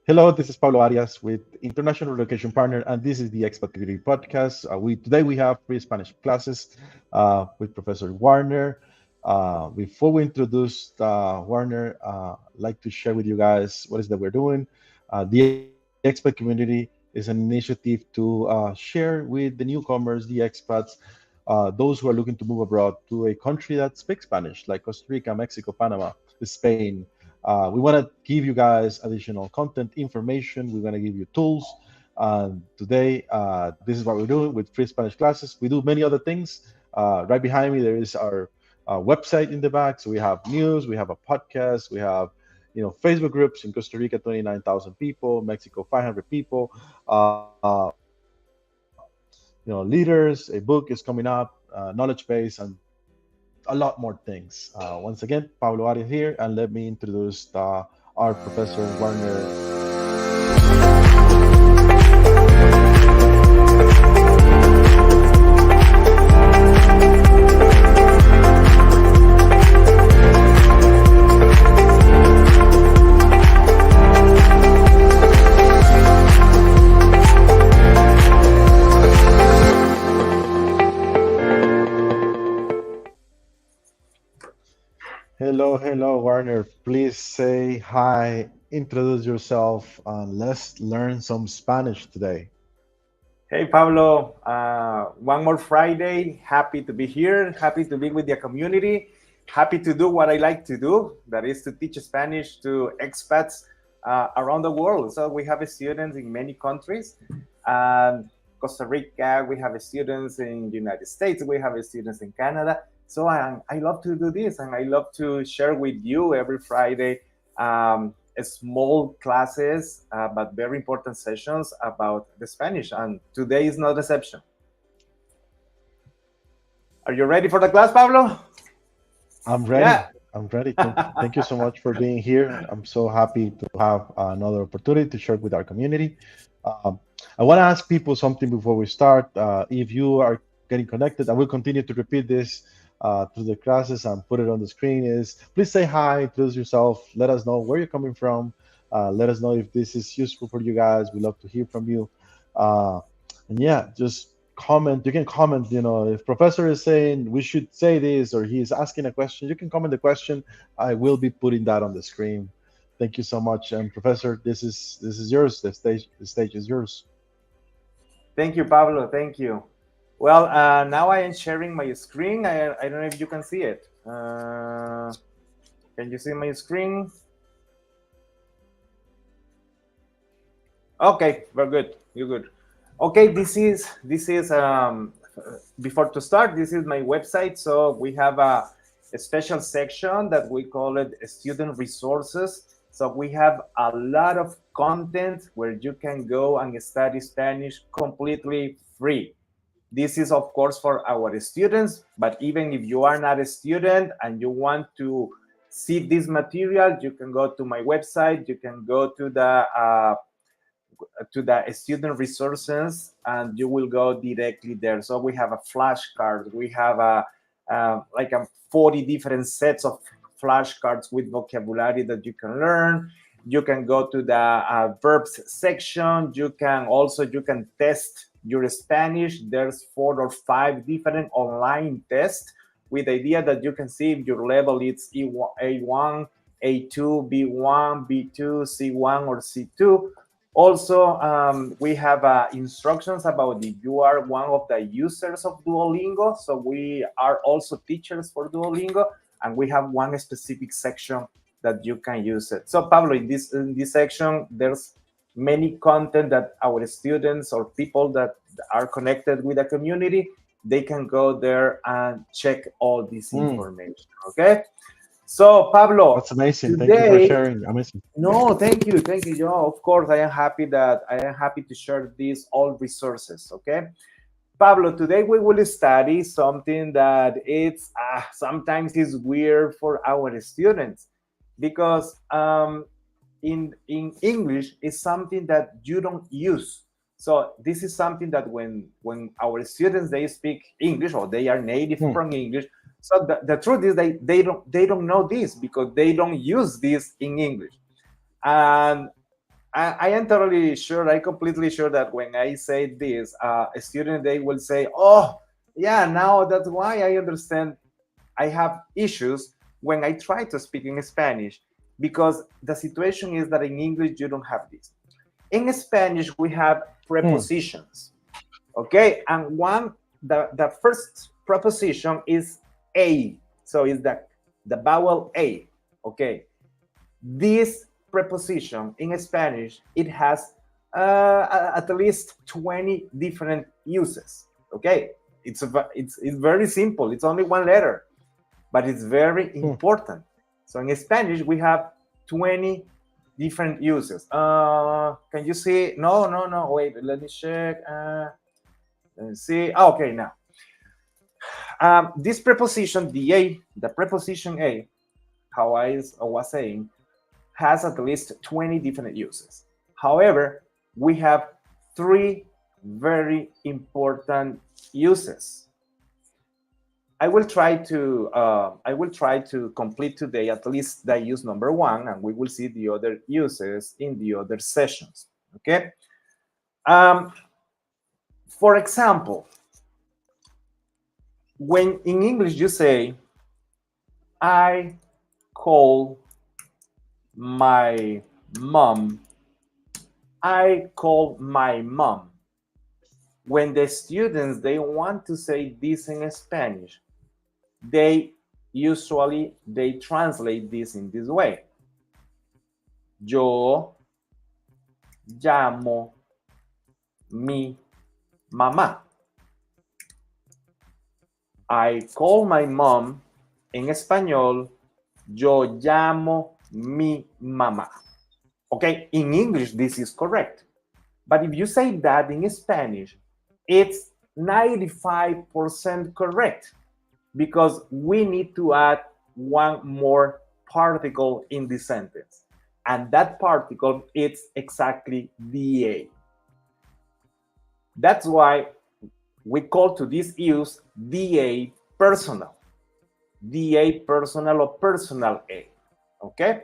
Hello, this is Pablo Arias with International Relocation Partner, and this is the Expat Community podcast. Today we have free Spanish classes with Professor Wagner. Before we introduce Wagner, I'd like to share with you guys what is that we're doing. The Expat Community is an initiative to share with the newcomers, the expats, those who are looking to move abroad to a country that speaks Spanish, like Costa Rica, Mexico, Panama, Spain. We want to give you guys additional content, information. We're going to give you tools. Today, this is what we're doing with free Spanish classes. We do many other things. Right behind me, there is our website in the back. So we have news, we have a podcast, we have Facebook groups in Costa Rica, 29,000 people, Mexico, 500 people. Leaders, a book is coming up, knowledge base, and a lot more things. Once again, Pablo Arias here, and let me introduce our Professor Wagner. Hello, Warner. Please say hi, introduce yourself, and let's learn some Spanish today. Hey, Pablo. One more Friday. Happy to be here. Happy to be with the community. Happy to do what I like to do, that is to teach Spanish to expats around the world. So we have students in many countries. Costa Rica, we have students in the United States, we have students in Canada. So I love to do this, and I love to share with you every Friday small classes, but very important sessions about the Spanish. And today is no exception. Are you ready for the class, Pablo? I'm ready. Yeah. I'm ready. Thank you so much for being here. I'm so happy to have another opportunity to share with our community. I want to ask people something before we start. If you are getting connected, I will continue to repeat this through the classes and put it on the screen, is please say hi, introduce yourself, let us know where you're coming from, let us know if this is useful for you guys. We love to hear from you. And yeah, just comment. You can comment, if professor is saying we should say this, or he is asking a question, you can comment the question. I will be putting that on the screen. Thank you so much. And Professor, this is yours. The stage is yours. Thank you, Pablo. Thank you. Well, now I am sharing my screen. I don't know if you can see it. Can you see my screen? Okay, very good. You're good. Okay, this is before to start, this is my website. So we have a special section that we call it student resources. So we have a lot of content where you can go and study Spanish completely free. This is, of course, for our students, but even if you are not a student and you want to see this material, you can go to my website, you can go to the student resources, and you will go directly there. So we have a flashcard, we have like 40 different sets of flashcards with vocabulary that you can learn. You can go to the verbs section. You can test your Spanish. There's 4 or 5 different online tests with the idea that you can see if your level is A1, A2, B1, B2, C1, or C2. Also, we have instructions about if you are one of the users of Duolingo. So we are also teachers for Duolingo, and we have one specific section that you can use it. So Pablo, in this section, there's many content that our students or people that are connected with the community, they can go there and check all this information. Okay. So Pablo, that's amazing. Thank you for sharing. Amazing. No, thank you. Of course, I am happy to share these all resources. Okay. Pablo, today we will study something that it's sometimes is weird for our students, because in English is something that you don't use. So this is something that when our students, they speak English or they are native from English. So the truth is they don't know this because they don't use this in English. And I am totally sure, I completely sure that when I say this, a student, they will say, oh, yeah, now that's why I understand I have issues when I try to speak in Spanish, because the situation is that in English, you don't have this. In Spanish, we have Hmm. prepositions, okay? And the first preposition is a, so it's the vowel a, okay? This preposition in Spanish, it has at least 20 different uses. Okay, it's very simple. It's only one letter, but it's very Hmm. important. So in Spanish, we have 20 different uses. Can you see? No, no, no. Wait, let me check. Let me see. Oh, okay, now. This preposition, the preposition a, how I was saying, has at least 20 different uses. However, we have three very important uses. I will try to complete today at least the use number one, and we will see the other uses in the other sessions. Okay. Um, for example, when in English you say, "I call my mom," I call my mom. When the students they want to say this in Spanish, they they translate this in this way. Yo llamo mi mamá. I call my mom. En español, yo llamo mi mamá. Okay, in English, this is correct. But if you say that in Spanish, it's 95% correct, because we need to add one more particle in the sentence. And that particle is exactly DA. That's why we call to this use DA personal. DA personal or personal A. Okay?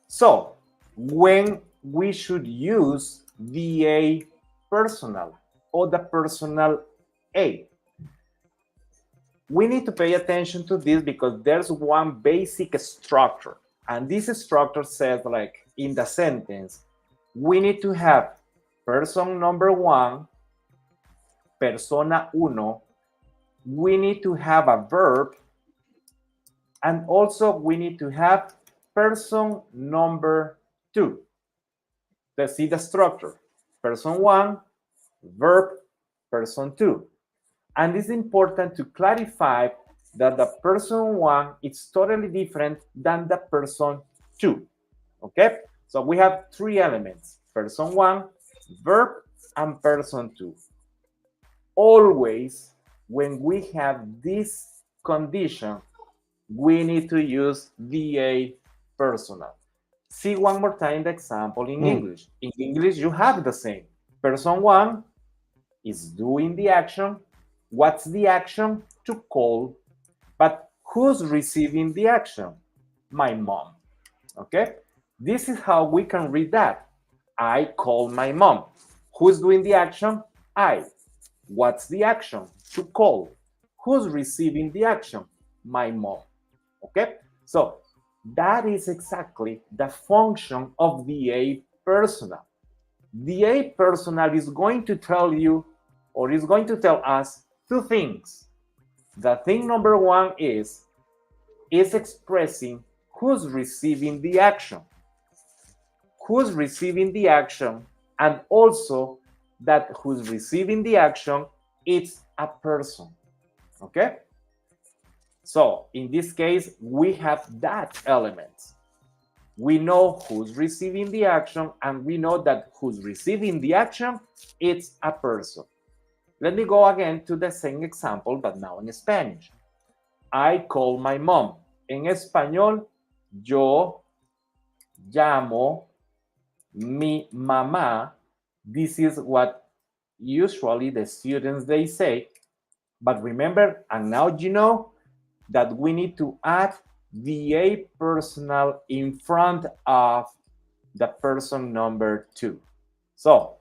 So, when we should use DA personal or the personal A, we need to pay attention to this, because there's one basic structure. And this structure says, like in the sentence, we need to have person number one, persona uno, we need to have a verb, and also we need to have person number two. Let's see the structure. Person one, verb, person two. And it's important to clarify that the person one is totally different than the person two. Okay? So we have three elements: person one, verb, and person two. Always, when we have this condition, we need to use VA personal. See one more time the example in English. In English, you have the same. Person one is doing the action. What's the action? To call. But who's receiving the action? My mom. Okay? This is how we can read that. I call my mom. Who's doing the action? I. What's the action? To call. Who's receiving the action? My mom. Okay? So that is exactly the function of the A personal. The A personal is going to tell you, or is going to tell us, two things. The thing number one is expressing who's receiving the action. Who's receiving the action, and also that who's receiving the action is a person. Okay? So in this case, we have that element. We know who's receiving the action, and we know that who's receiving the action, it's a person. Let me go again to the same example, but now in Spanish. I call my mom. En español, yo llamo mi mamá. This is what usually the students they say. But remember, and now you know, that we need to add the A personal in front of the person number 2. So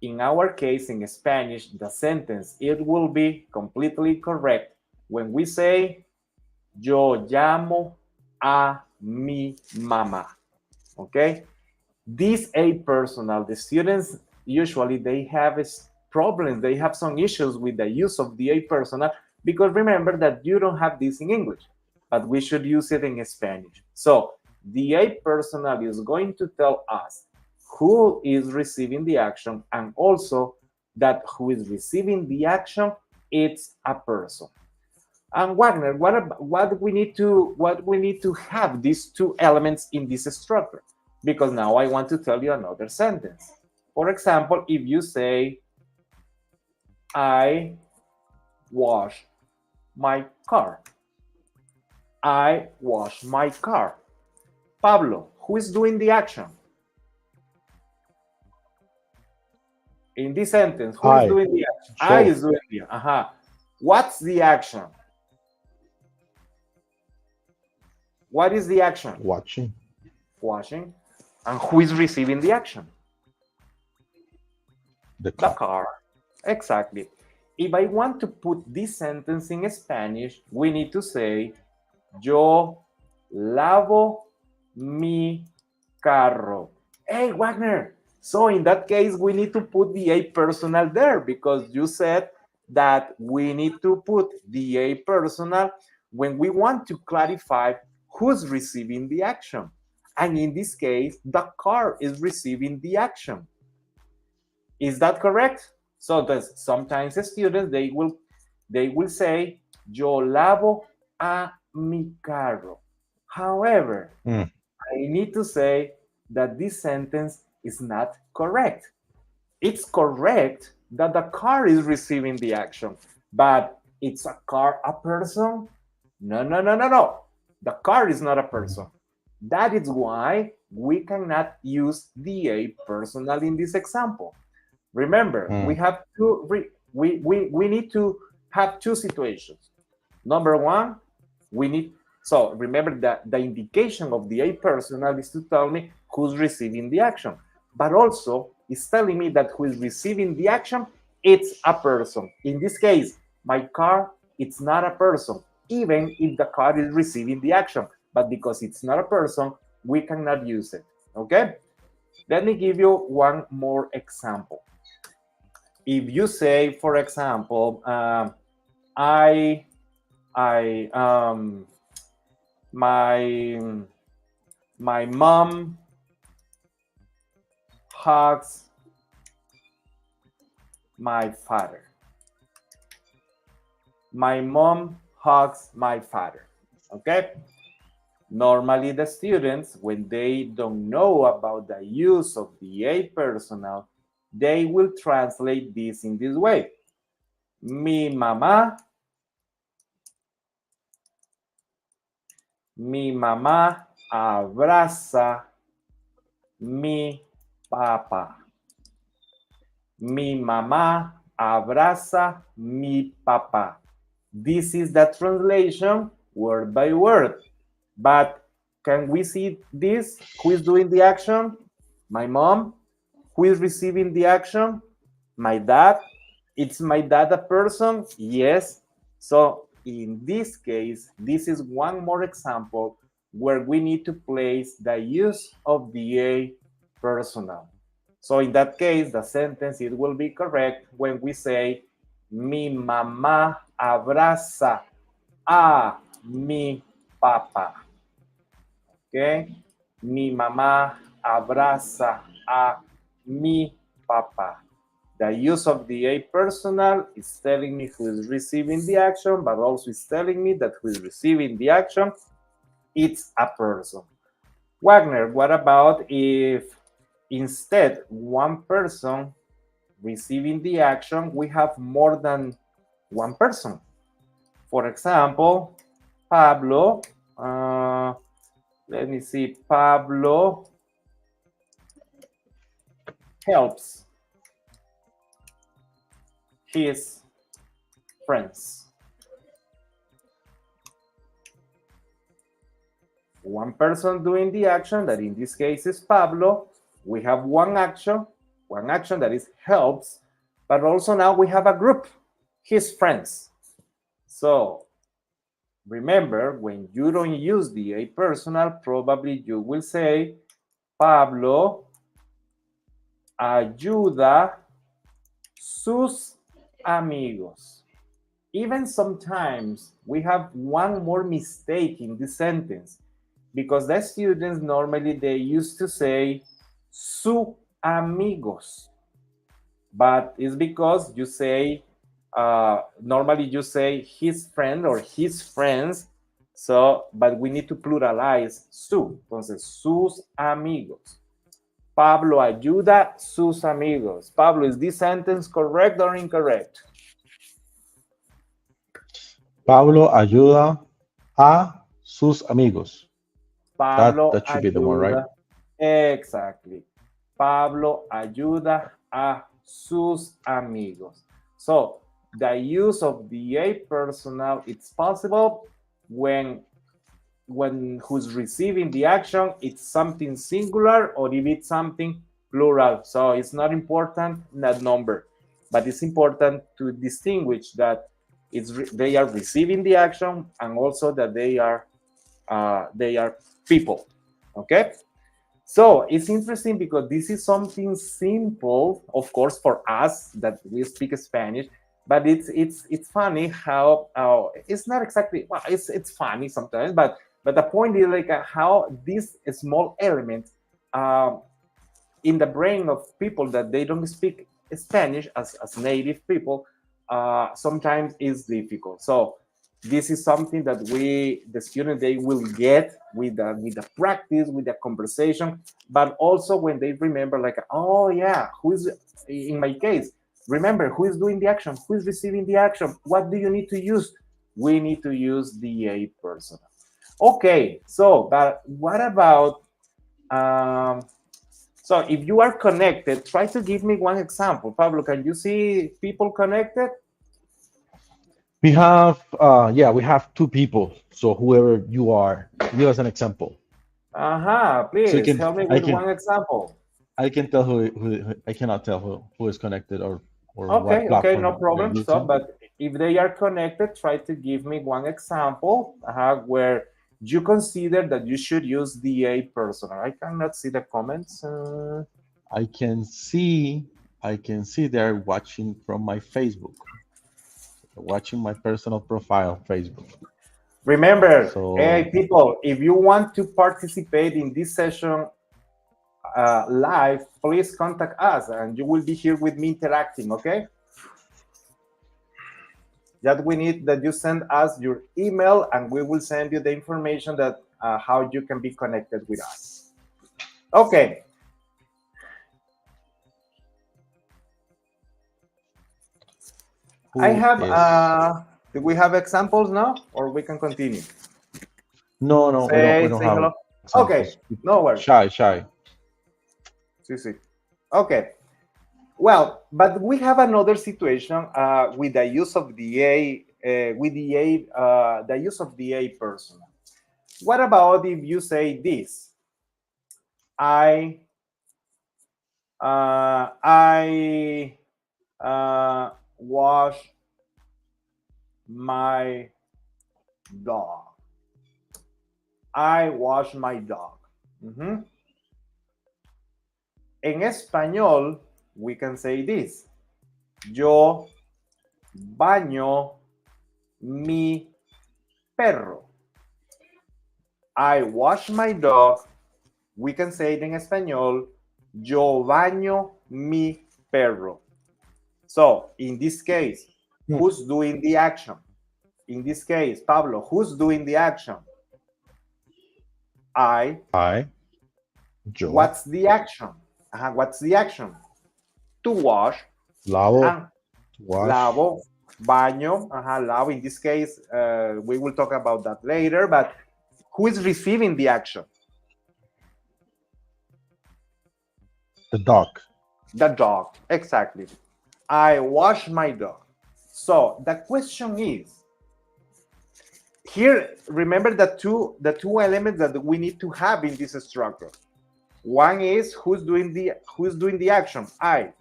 in our case, in Spanish, the sentence, it will be completely correct when we say, yo llamo a mi mamá. Okay? This a personal, the students usually they have problems, they have some issues with the use of the a personal, because remember that you don't have this in English, but we should use it in Spanish. So the a personal is going to tell us who is receiving the action, and also that who is receiving the action, it's a person. And Wagner, what we need to have these two elements in this structure? Because now I want to tell you another sentence. For example, if you say, I wash my car. I wash my car. Pablo, who is doing the action? In this sentence, who is doing the action? Sure. I is doing the action. What's the action? What is the action? Watching. Washing. And who is receiving the action? The car. The car. Exactly. If I want to put this sentence in Spanish, we need to say, yo lavo mi carro. Hey, Wagner. So in that case, we need to put the a personal there, because you said that we need to put the a personal when we want to clarify who's receiving the action. And in this case, the car is receiving the action. Is that correct? So sometimes the students, they will say, yo lavo a mi carro. However, I need to say that this sentence is not correct. It's correct that the car is receiving the action, but it's a car a person? No. The car is not a person. That is why we cannot use the a personal in this example. Remember, we have to we need to have two situations. Number one, so remember that the indication of the a personal is to tell me who's receiving the action, but also it's telling me that who is receiving the action, it's a person. In this case, my car, it's not a person, even if the car is receiving the action, but because it's not a person, we cannot use it. Okay? Let me give you one more example. If you say, for example, my mom hugs my father. My mom hugs my father. Okay? Normally the students, when they don't know about the use of the a personal, they will translate this in this way. Mi mamá abraza mi papá. Mi mamá abraza mi papá. This is the translation word by word. But can we see this? Who is doing the action? My mom. Who is receiving the action? My dad. It's my dad a person? Yes. So in this case, this is one more example where we need to place the use of the a personal. So in that case, the sentence, it will be correct when we say, mi mamá abraza a mi papá. Okay? Mi mamá abraza a mi papá. The use of the a personal is telling me who is receiving the action, but also is telling me that who is receiving the action, it's a person. Wagner, what about if instead one person receiving the action, we have more than one person? For example, Pablo, let me see, Pablo helps his friends. one person doing the action, that in this case is Pablo. We have one action that is helps, but also now we have a group, his friends. So remember, when you don't use the A personal, probably you will say, Pablo ayuda sus amigos. Even sometimes we have one more mistake in this sentence, because the students normally they used to say su amigos, but it's because you say normally you say his friend or his friends. So, but we need to pluralize su. Entonces, sus amigos. Pablo ayuda sus amigos. Pablo, is this sentence correct or incorrect? Pablo ayuda a sus amigos. Pablo That should be the one, right? Exactly. Pablo ayuda a sus amigos. So the use of the A personal, it's possible when who's receiving the action, it's something singular or if it's something plural. So it's not important that number, but it's important to distinguish that they are receiving the action and also that they are people. Okay. So it's interesting because this is something simple, of course, for us that we speak Spanish, but it's funny how it's not exactly, well, it's funny sometimes, but the point is like how this small element in the brain of people that they don't speak Spanish as native people sometimes is difficult. So this is something that the student, they will get with the practice, with the conversation, but also when they remember, like, oh yeah, who is, in my case, remember who is doing the action, who is receiving the action, what do you need to use? We need to use the A personal. Okay, so, but what about, so if you are connected, try to give me one example. Pablo, can you see people connected? We have, we have two people. So whoever you are, give us an example. So Please help me with one example. I can tell I cannot tell who is connected or what Okay, no platform they're problem. So, using. but if they are connected, try to give me one example where you consider that you should use the A personal. I cannot see the comments. I can see they're watching from my Facebook, watching my personal profile, Facebook. Remember, So hey people, if you want to participate in this session live, please contact us and you will be here with me interacting, okay? That we need that you send us your email and we will send you the information that how you can be connected with us. Okay. I have, do we have examples now or we can continue? No, we don't Say have hello. examples. Okay, no worries. Shy. See. Okay. Well, but we have another situation with the use of the A, the use of the A personal. What about if you say this? I wash my dog. I wash my dog. En español, we can say this. Yo baño mi perro. I wash my dog. We can say it en español. Yo baño mi perro. So, in this case, who's doing the action? In this case, Pablo, who's doing the action? I. Yo. What's the action? What's the action? To wash. Lavo. Lavo. Baño. Lavo. In this case, we will talk about that later, but who is receiving the action? The dog. The dog, exactly. I wash my dog. So the question is, here, remember the two elements that we need to have in this structure. One is who's doing the action? I.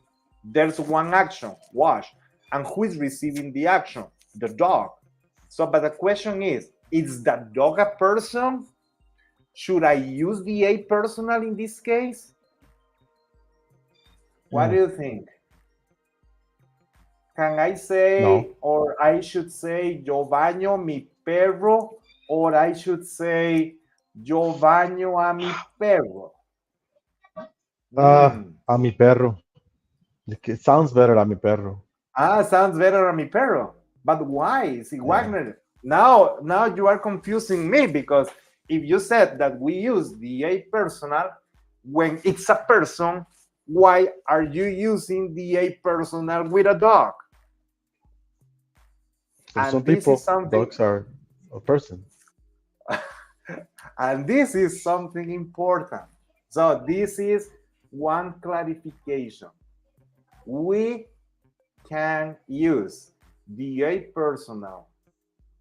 There's one action, wash. And who is receiving the action? The dog. So, but the question is the dog a person? Should I use the a personal in this case? What do you think? Can I say, No. or I should say, yo baño mi perro, or I should say, yo baño a mi perro? A mi perro. It sounds better, a mi perro. Sounds better a mi perro. But why? See, Wagner, now you are confusing me, because if you said that we use the a personal when it's a person, why are you using the a personal with a dog? For some people, dogs are a person. And this is something important. So this is one clarification. We can use the a personal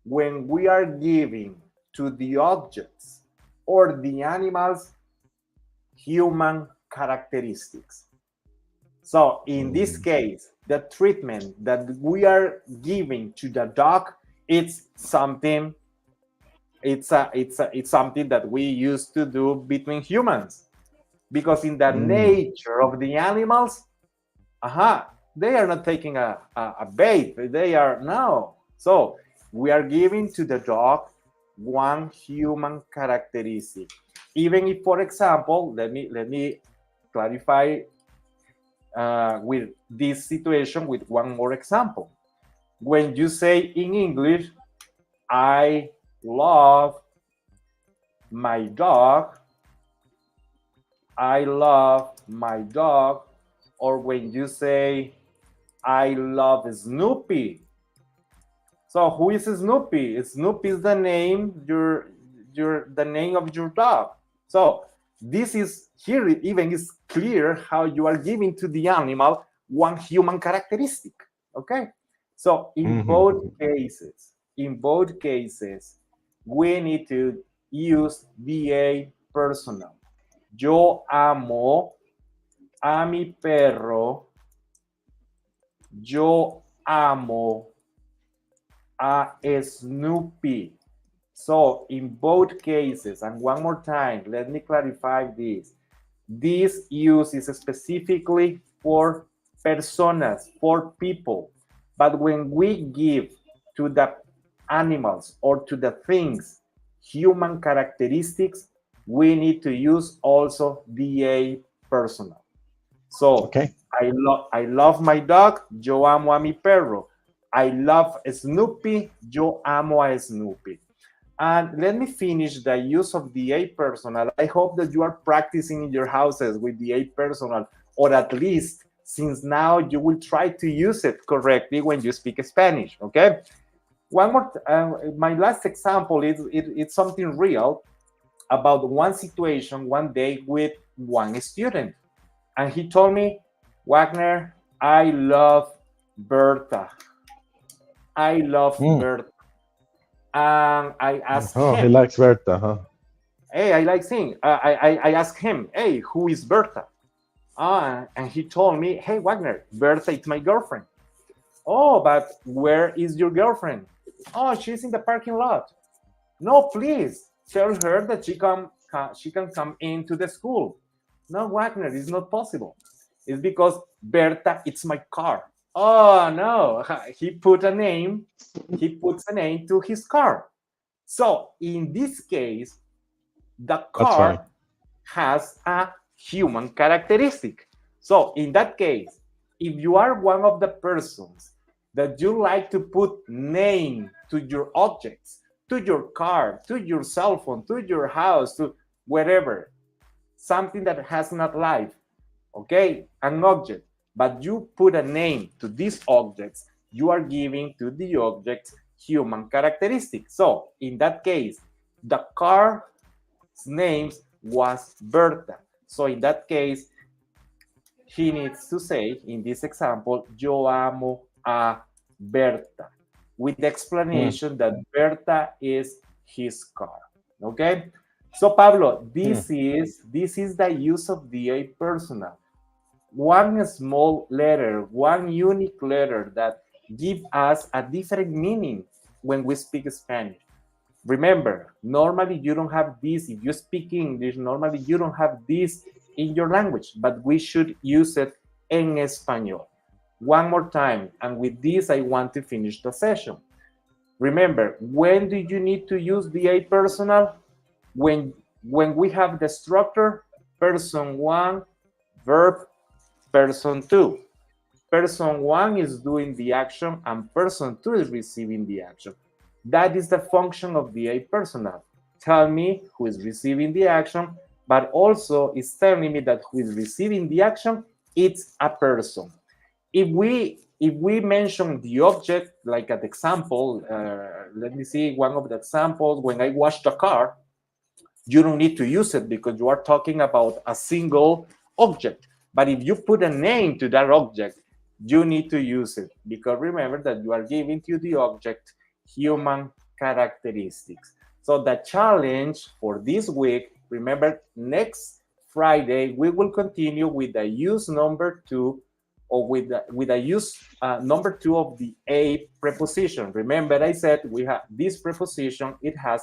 when we are giving to the objects or the animals human characteristics. So in this case, the treatment that we are giving to the dog, it's something that we used to do between humans, because in the nature of the animals, they are not taking a bait. They are no. So we are giving to the dog one human characteristic. Even if, for example, let me clarify with this situation with one more example. When you say in English, I love my dog, or when you say I love Snoopy. So who is Snoopy? Snoopy is the name the name of your dog. So this is here, even is clear how you are giving to the animal one human characteristic. Okay, so in both cases, we need to use the a personal. Yo amo a mi perro. Yo amo a Snoopy. So in both cases, and one more time, let me clarify this. This use is specifically for personas, for people. But when we give to the animals or to the things human characteristics, we need to use also the a personal. So I love my dog, yo amo a mi perro. I love Snoopy, yo amo a Snoopy. And let me finish the use of the a personal. I hope that you are practicing in your houses with the a personal, or at least since now you will try to use it correctly when you speak Spanish, okay? One more, my last example is it's something real about one situation one day with one student. And he told me, Wagner, I love Berta. I love Berta. And I asked him. He likes Berta, huh? Hey, I like singing. I asked him, hey, who is Berta? And he told me, hey, Wagner, Berta is my girlfriend. Oh, but where is your girlfriend? Oh, she's in the parking lot. No, please tell her that she can come into the school. No, Wagner, it's not possible. It's because Berta, it's my car. Oh no, he puts a name to his car. So in this case, the car has a human characteristic. So in that case, if you are one of the persons that you like to put name to your objects, to your car, to your cell phone, to your house, to wherever, something that has not life, okay, an object, but you put a name to these objects, you are giving to the objects human characteristics. So in that case, the car's name was Berta. So in that case, he needs to say, in this example, yo amo a Berta, with the explanation that Berta is his car. Okay. So Pablo, Hmm. this is the use of the a personal. One small letter, one unique letter that give us a different meaning when we speak Spanish. Remember, normally you don't have this. If you speak English, normally you don't have this in your language, but we should use it en español. One more time, and with this, I want to finish the session. Remember, when do you need to use the a personal? When we have the structure, person one, verb, person two. Person one is doing the action and person two is receiving the action. That is the function of the a personal. Tell me who is receiving the action, but also it's telling me that who is receiving the action, it's a person. If we mention the object, like an example, let me see one of the examples. When I wash the car, you don't need to use it because you are talking about a single object. But if you put a name to that object, you need to use it because remember that you are giving to the object human characteristics. So the challenge for this week, remember next Friday, we will continue with the use number two or with the use number two of the a preposition. Remember I said we have this preposition, it has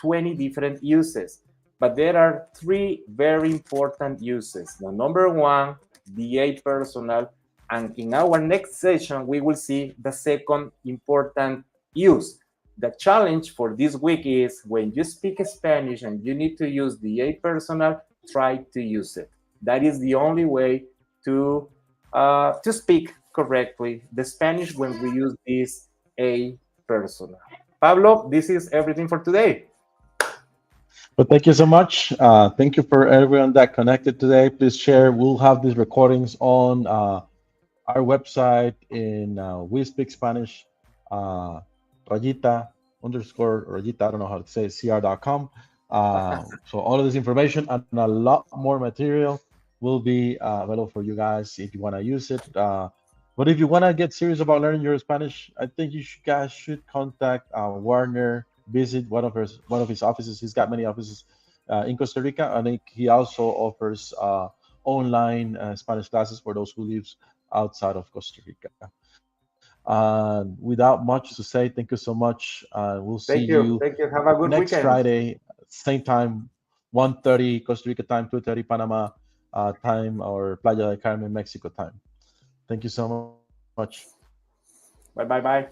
20 different uses, but there are three very important uses. The number one, the a personal, and in our next session, we will see the second important use. The challenge for this week is when you speak Spanish and you need to use the a personal, try to use it. That is the only way to speak correctly the Spanish when we use this a personal. Pablo, this is everything for today. But thank you so much. Thank you for everyone that connected today. Please share. We'll have these recordings on our website in We Speak Spanish, uh, Rayita underscore Rayita, I don't know how to say it, cr.com. So all of this information and a lot more material will be available for you guys if you want to use it. But if you want to get serious about learning your Spanish, I think guys should contact Warner, visit one of his offices. He's got many offices in Costa Rica, and he also offers online Spanish classes for those who live outside of Costa Rica. And without much to say, thank you so much. We'll see Thank you you. Thank you. Have a good next weekend. Friday, same time, 1:30 Costa Rica time, 2:30 Panama time, or Playa del Carmen, Mexico time. Thank you so much. Bye bye bye.